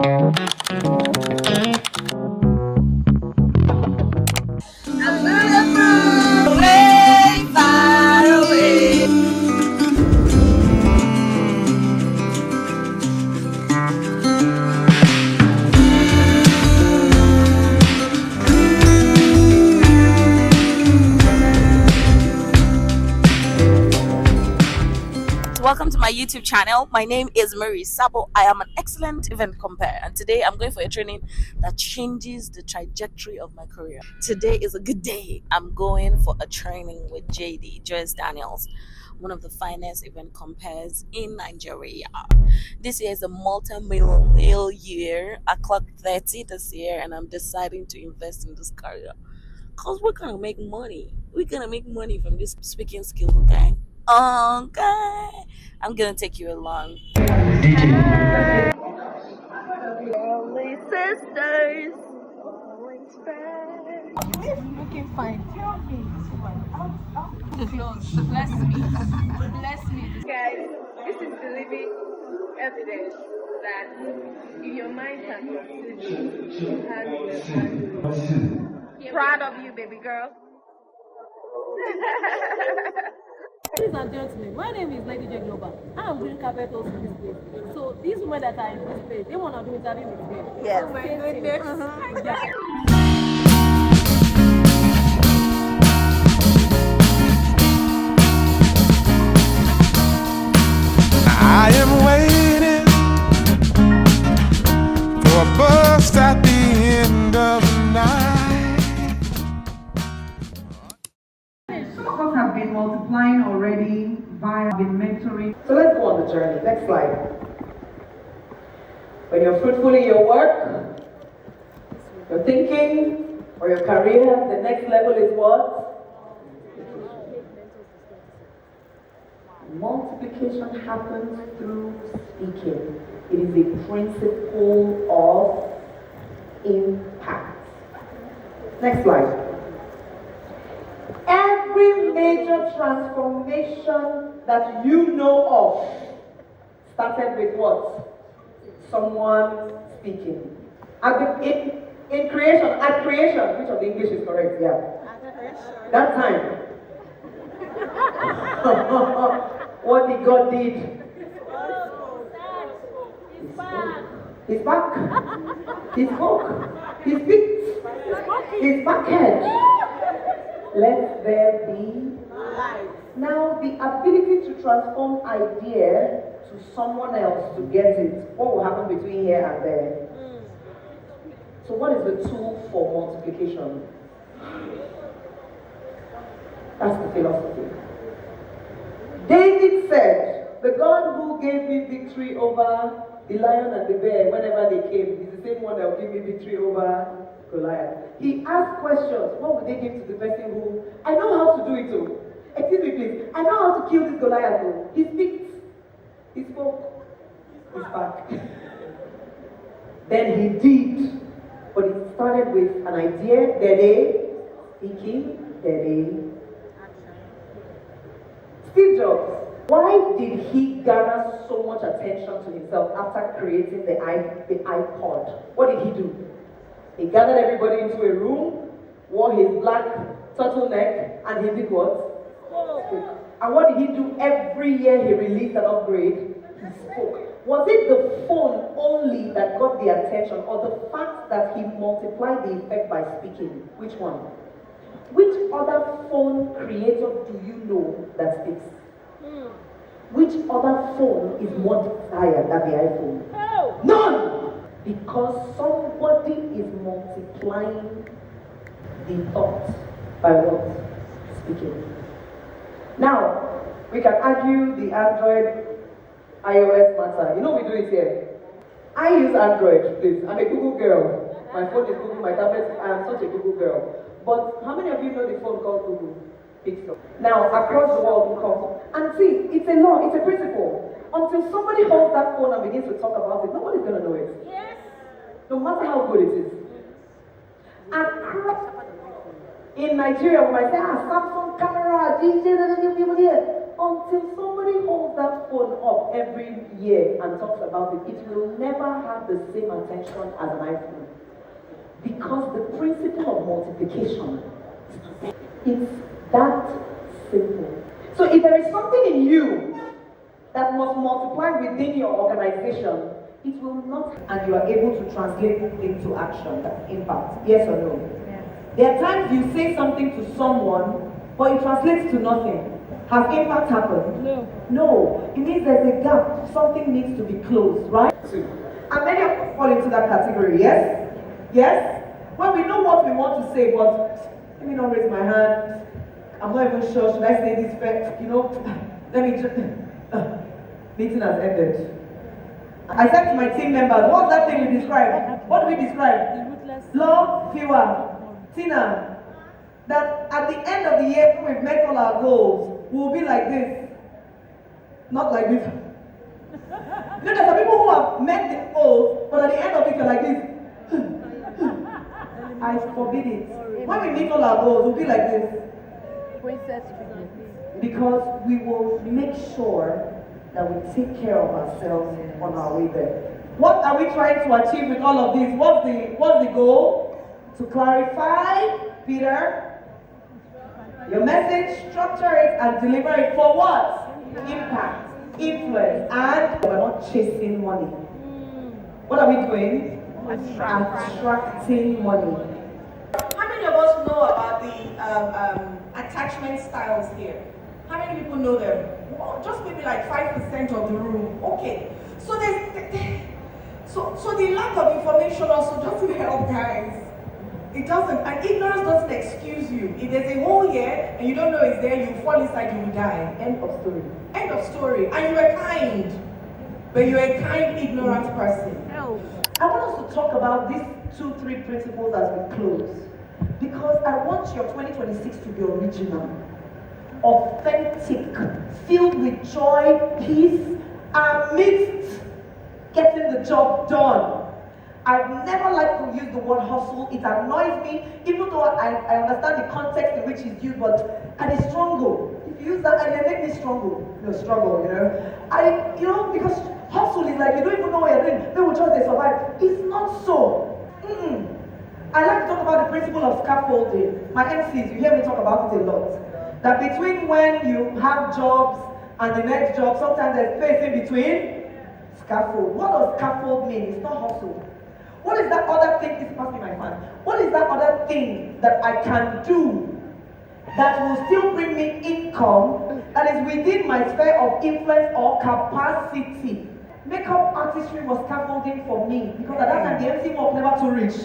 Welcome to my YouTube channel. My name is Mary Sabo. I am an excellent event compare, and today I'm going for a training that changes the trajectory of my career. Today is a good day. I'm going for a training with JD, Joyce Daniel, one of the finest event compares in Nigeria. This year is a multi-million year. I clocked 30 this year, and I'm deciding to invest in this career because we're gonna make money. We're gonna make money from this speaking skill, okay? Okay, I'm gonna take you along. Only sisters, always friends. Looking fine. Tell me. Bless me. Bless me. Guys, this is the living evidence that if your mind can conceive, you have proud of you, baby girl. Ladies and gentlemen, my name is Lady J Global. I am green carpet host in this place. So these women that are in this place, they want to do interview with me. Yes. Oh my goodness. Yeah. I am waiting for a bus at the end of the night. Courses have been multiplying already via been mentoring. So let's go on the journey. Next slide. When you're fruitful in your work, your thinking, or your career, the next level is what? Multiplication happens through speaking. It is a principle of impact. Next slide. Every major transformation that you know of started with what? Someone speaking. In creation, at creation, which of the English is correct? Yeah. That time. What did God did? His back. He spoke. He speaks. His backhand. Let there be light. Now, the ability to transform idea to someone else to get it. What will happen between here and there? So, what is the tool for multiplication? That's the philosophy. David said, "The God who gave me victory over the lion and the bear whenever they came is the same one that will give me victory over Goliath." He asked questions. What would they give to the person who, I know how to do it too. Excuse me please. I know how to kill this Goliath too. He speaks. He spoke. He's back. Then he did. But it started with an idea, speaking, Steve Jobs. Why did he garner so much attention to himself after creating the iPod? What did he do? He gathered everybody into a room, wore his black turtleneck, and he did what? Spoke. And what did he do every year he released an upgrade? He spoke. Was it the phone only that got the attention, or the fact that he multiplied the effect by speaking? Which one? Which other phone creator do you know that speaks? Which other phone is more desired than the iPhone? None! Because somebody is multiplying the thought by what? Speaking. Now, we can argue the Android iOS matter. You know we do it here. I use Android, please. I'm a Google girl. My phone is Google, my tablet, I am such a Google girl. But how many of you know the phone called Google Pixel? Now, across the world, we come. And see, it's a law, it's a principle. Until somebody holds that phone and begins to talk about it, nobody's going to know it. Yes. No matter how good it is. Across in Nigeria, we might say, Samsung camera, DJ, until somebody holds that phone up every year and talks about it, it will never have the same attention as an iPhone. Because the principle of multiplication, it's that simple. So if there is something in you that must multiply within your organization, it will not, and you are able to translate it into action, that impact. Yes or no? Yes. There are times you say something to someone, but it translates to nothing. Has impact happened? No. No. It means there's a gap. Something needs to be closed, right? And many of us fall into that category, yes? Yes? Well, we know what we want to say, but let me not raise my hand. I'm not even sure. Should I say this fact? Let me just. Meeting has ended. I said to my team members, what's that thing we described? What do we describe? Love, fewer. Tina, that at the end of the year, when we've met all our goals, we'll be like this. Not like this. There's some people who have met the goals, but at the end of it, you're like this. I forbid it. When we meet all our goals, we'll be like this. Because we will make sure that we take care of ourselves on our way there. What are we trying to achieve with all of this? What's the goal? To clarify, Peter, your message, structure it and deliver it for what? Impact, influence, and we're not chasing money. What are we doing? Attracting money. How many of us know about the attachment styles here? How many people know them? Well, just maybe like 5% of the room. Okay. So so the lack of information also doesn't help, guys. It doesn't. And ignorance doesn't excuse you. If there's a hole here and you don't know it's there, you fall inside, you will die. End of story. End of story. And you were kind. But you're a kind, ignorant person. I want us to talk about these 2-3 principles as we close. Because I want your 2026 to be original, authentic, filled with joy, peace, amidst getting the job done. I've never liked to use the word hustle. It annoys me, even though I understand the context in which it's used, but I struggle. If you use that, and they make me struggle. Because hustle is like you don't even know what you're doing. They will just survive. It's not so. I like to talk about the principle of scaffolding. My MCs, you hear me talk about it a lot. That between when you have jobs and the next job, sometimes there's space in between. Scaffold. What does scaffold mean? It's not hustle. What is that other thing? This must be my fan. What is that other thing that I can do that will still bring me income that is within my sphere of influence or capacity? Makeup artistry was scaffolding for me because at that time the MC work never too rich.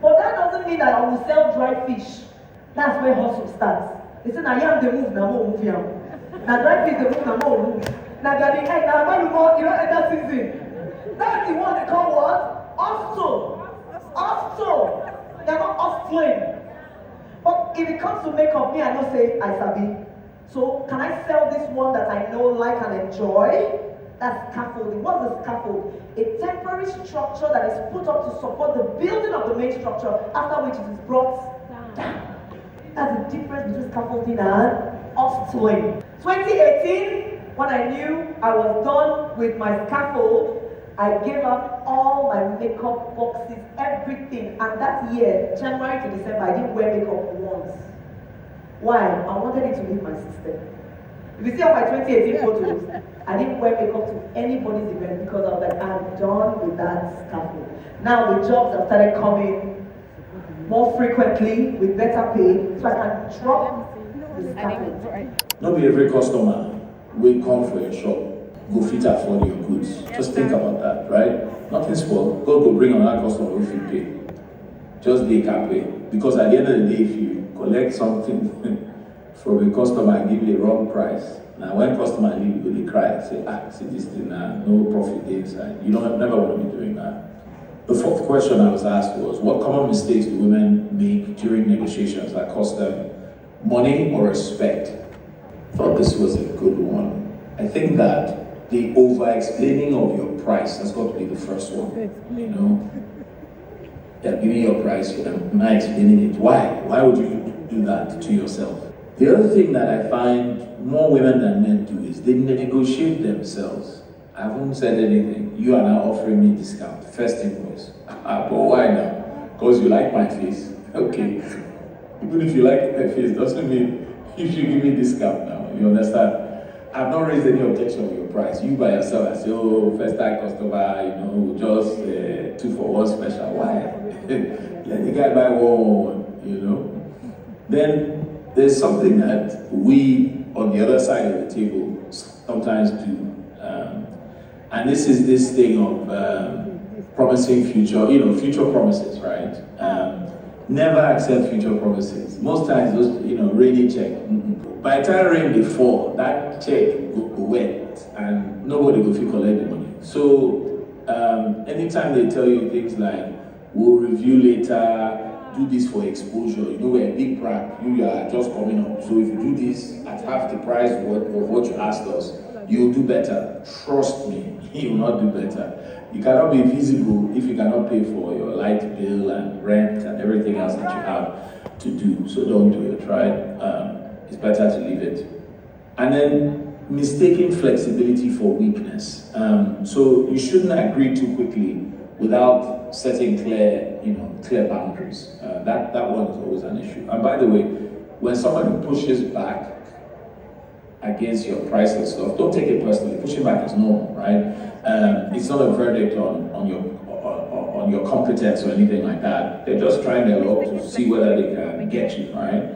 But that doesn't mean that I will sell dry fish. That's where hustle starts. They say, now yam the move, now more move yam. Now dry fish the move, now more move. Now the egg, now that season. That's the one they call what? Hustle. Hustle. They're not hustling. But if it comes to makeup, me, I don't say I sabi. So can I sell this one that I know, like, and enjoy? That's scaffolding. What is a scaffold? A temporary structure that is put up to support the building of the main structure, after which it is brought down. That's the difference between scaffolding and hustling. 2018, when I knew I was done with my scaffold, I gave up all my makeup boxes, everything. And that year, January to December, I didn't wear makeup once. Why? I wanted it to leave my system. If you see all my 2018 photos, I didn't wear makeup to anybody's event because I was like, I'm done with that scaffold. Now the jobs have started coming more frequently with better pay, so I can drop the scaffold. Not be every customer will come for your shop, go fit afford your goods. Just think about that, right? Nothing small. God will bring another customer if you pay. Just they can pay. Because at the end of the day, if you collect something from a customer and give you a wrong price, now when customer leave, you will cry, say, see this thing, no profit inside. You don't never want to be doing that. The fourth question I was asked was, what common mistakes do women make during negotiations that cost them money or respect? I thought this was a good one. I think that the over-explaining of your price has got to be the first one. You know, they're giving you your price, you're not explaining it. Why? Why would you do that to yourself? The other thing that I find more women than men do is they negotiate themselves. I haven't said anything. You are now offering me discount. First invoice. But why now? Because you like my face. Okay. Even if you like my face, doesn't mean you should give me discount now. You understand? I've not raised any objection to your price. You by yourself, I say, oh, first time customer, just 2 for 1 special. Why? Let the guy buy one, Then there's something that we on the other side of the table sometimes do. And this is this thing of promising future promises, right? Never accept future promises. Most times those, rainy check. By the time rain dey fall, that check go wet and nobody go fit collect the money. So anytime they tell you things like, we'll review later, do this for exposure, we're a big brand, you are just coming up. So if you do this at half the price of what you asked us, you'll do better. Trust me, you will not do better. You cannot be visible if you cannot pay for your light bill and rent and everything else that you have to do. So don't do it, right? It's better to leave it. And then mistaking flexibility for weakness. So you shouldn't agree too quickly without setting clear boundaries. That one is always an issue. And by the way, when somebody pushes back against your price and stuff, don't take it personally. Pushing back is normal, right? It's not a verdict on your competence or anything like that. They're just trying their luck to see whether they can get you, right?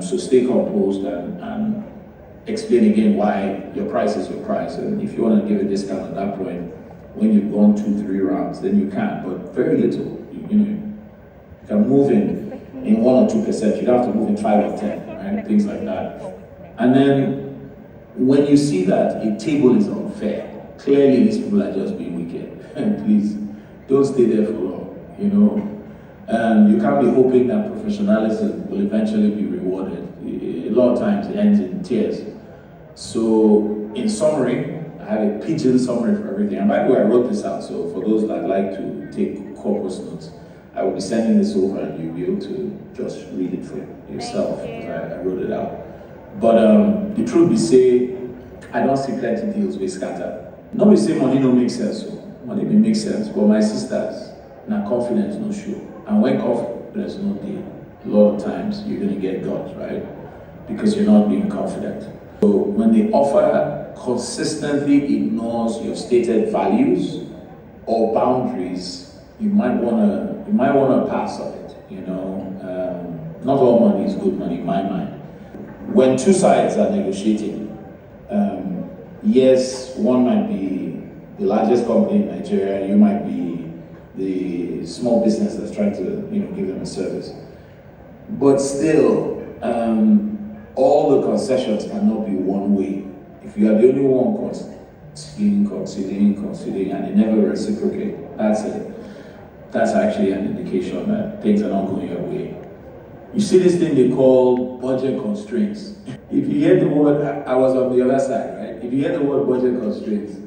So stay composed and explain again why your price is your price. And if you want to give a discount at that point, when you've gone 2-3 rounds, then you can, but very little. You can move in 1 or 2%. You don't have to move in 5 or 10, right? Things like that. And then when you see that a table is unfair, clearly these people are just being wicked. Please don't stay there for long. You can't be hoping that professionalism will eventually be rewarded. A lot of times it ends in tears. So in summary, I have a pidgin summary for everything. And by the way, I wrote this out, so for those that like to take corpus notes, I will be sending this over and you'll be able to just read it for yourself, because I wrote it out. But the truth be say, I don't see plenty deals we scatter. Not be say money no make sense, so money may make sense, but my sisters, now confidence no show. And when confidence no deal, a lot of times you're gonna get got, right? Because you're not being confident. So when the offer consistently ignores your stated values or boundaries, you might wanna pass on it. Not all money is good money in my mind. When two sides are negotiating, yes, one might be the largest company in Nigeria, you might be the small business that's trying to give them a service. But still, all the concessions cannot be one way. If you are the only one conceding, and they never reciprocate, that's actually an indication that things are not going your way. You see this thing they call budget constraints. If you hear the word, I was on the other side, right? If you hear the word budget constraints,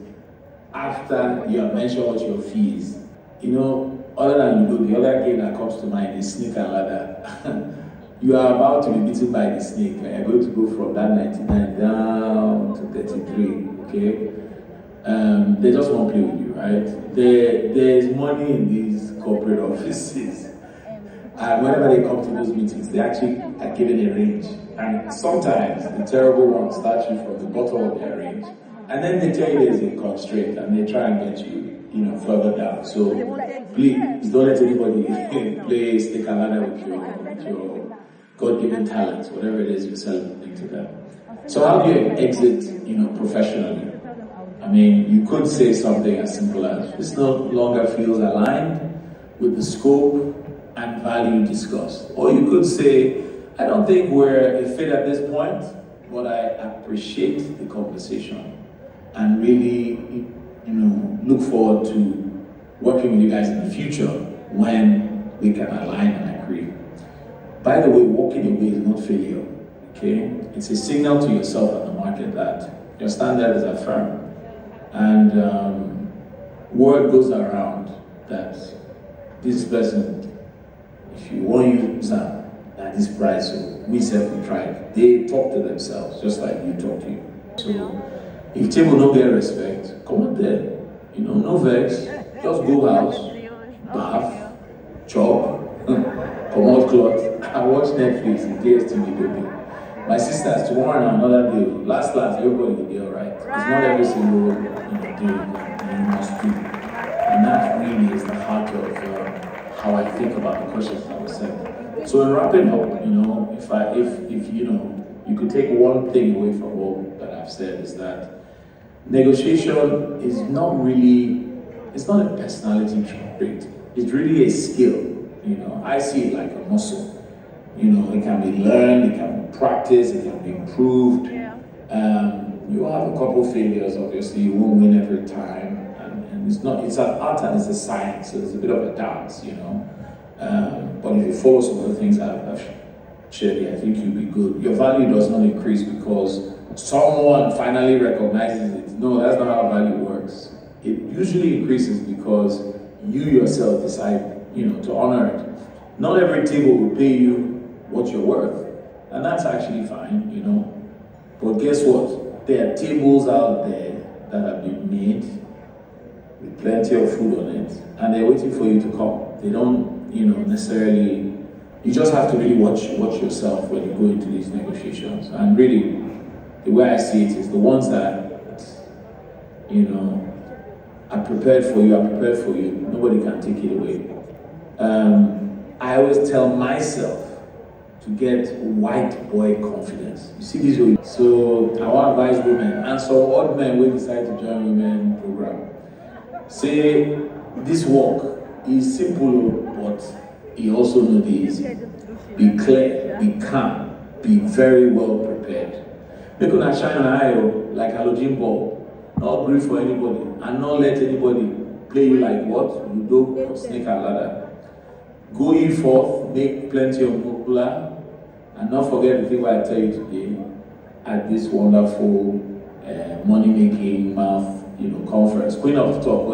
after you have mentioned what your fee is, other than the other game that comes to mind is snake and ladder. You are about to be beaten by the snake, and you're going to go from that 99 down to 33, okay? They just won't play with you, right? There's money in these corporate offices. And whenever they come to those meetings, they actually are given a range. And sometimes the terrible ones start you from the bottom of their range. And then they tell you there's a constraint and they try and get you, further down. So please don't let anybody play stick and ladder with your God-given talents, whatever it is you're selling to them. So how do you exit, professionally? I mean, you could say something as simple as, this no longer feels aligned with the scope and value discussed. Or you could say, I don't think we're a fit at this point, but I appreciate the conversation and really, look forward to working with you guys in the future when we can align and agree. By the way, walking away is not failure, okay? It's a signal to yourself and the market that your standards are firm. And word goes around that this person, if you want to use them, that at this price, so we self we try. They talk to themselves, just like you talk to you. So if table don't get respect, come on there. No vex. Just go house, bath, chop, come out cloth, and watch Netflix and DSTV baby. My sisters, tomorrow and another day. Last class, everybody will be alright. It's not every single day you must do. And that really is the heart of how I think about the questions that were said. So in wrapping up, if you could take one thing away from all that I've said, is that negotiation is not really, it's not a personality trait. It's really a skill. I see it like a muscle. It can be learned, it can be practiced, it can be improved. You have a couple failures, obviously, you won't win every time. And it's an art and it's a science, so it's a bit of a dance, But if you follow some of the things I've shared here, I think you'll be good. Your value does not increase because someone finally recognizes it. No, that's not how value works. It usually increases because you yourself decide, to honor it. Not every table will pay you what you're worth, and that's actually fine, But guess what? There are tables out there that have been made with plenty of food on it, and they're waiting for you to come. They don't, necessarily. You just have to really watch yourself when you go into these negotiations. And really, the way I see it is the ones that, are prepared for you. Nobody can take it away. I always tell myself to get white boy confidence. You see this way. So I want to advise women, and so odd men will decide to join women program. Say this work is simple, but you also know this. Be clear, be calm, be very well prepared. Make una shine an eye like halogen bulb. Not grief for anybody, and not let anybody play you like what? Ludo or snake and ladder. Go ye forth, make plenty of mukula, and not forget the thing what I tell you today at this wonderful money-making math, conference. Queen of Talk,